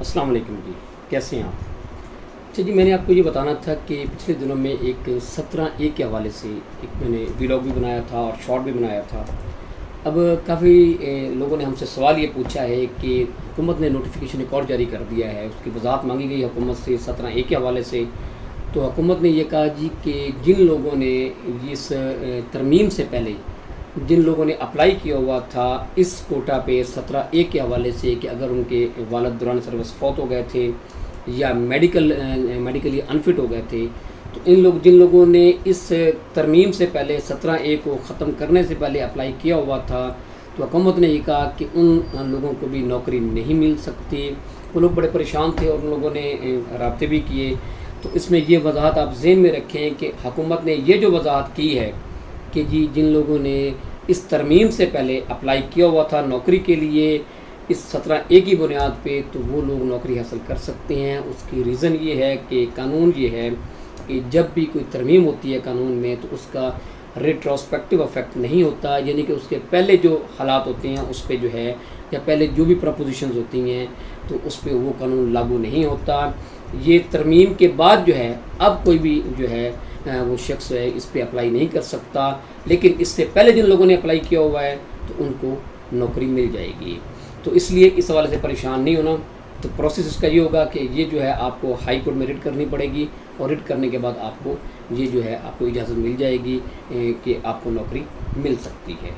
السلام علیکم جی، کیسے ہیں آپ؟ اچھا جی، میں نے آپ کو یہ بتانا تھا کہ پچھلے دنوں میں ایک 17A کے حوالے سے ایک میں نے ویلاگ بھی بنایا تھا اور شارٹ بھی بنایا تھا۔ اب کافی لوگوں نے ہم سے سوال یہ پوچھا ہے کہ حکومت نے نوٹیفیکیشن ایک اور جاری کر دیا ہے، اس کی وضاحت مانگی گئی حکومت سے 17A کے حوالے سے۔ تو حکومت نے یہ کہا جی کہ جن لوگوں نے اس ترمیم سے پہلے جن لوگوں نے اپلائی کیا ہوا تھا اس کوٹا پہ 17A کے حوالے سے کہ اگر ان کے والد دوران سروس فوت ہو گئے تھے یا میڈیکلی انفٹ ہو گئے تھے، تو جن لوگوں نے اس ترمیم سے پہلے 17A کو ختم کرنے سے پہلے اپلائی کیا ہوا تھا، تو حکومت نے یہ کہا کہ ان لوگوں کو بھی نوکری نہیں مل سکتی۔ وہ لوگ بڑے پریشان تھے اور ان لوگوں نے رابطے بھی کیے۔ تو اس میں یہ وضاحت آپ ذہن میں رکھیں کہ حکومت نے یہ جو وضاحت کی ہے کہ جی جن لوگوں نے اس ترمیم سے پہلے اپلائی کیا ہوا تھا نوکری کے لیے اس 17A کی بنیاد پہ، تو وہ لوگ نوکری حاصل کر سکتے ہیں۔ اس کی ریزن یہ ہے کہ قانون یہ ہے کہ جب بھی کوئی ترمیم ہوتی ہے قانون میں تو اس کا ریٹروسپیکٹو افیکٹ نہیں ہوتا، یعنی کہ اس کے پہلے جو حالات ہوتے ہیں اس پہ جو ہے یا پہلے جو بھی پرپوزیشنز ہوتی ہیں تو اس پہ وہ قانون لاگو نہیں ہوتا۔ یہ ترمیم کے بعد جو ہے اب کوئی بھی جو ہے وہ شخص ہے اس پہ اپلائی نہیں کر سکتا، لیکن اس سے پہلے جن لوگوں نے اپلائی کیا ہوا ہے تو ان کو نوکری مل جائے گی۔ تو اس لیے اس حوالے سے پریشان نہیں ہونا۔ تو پروسیس اس کا یہ ہوگا کہ یہ جو ہے آپ کو ہائی کورٹ میں ریٹ کرنی پڑے گی، اور ریٹ کرنے کے بعد آپ کو یہ جو ہے آپ کو اجازت مل جائے گی کہ آپ کو نوکری مل سکتی ہے۔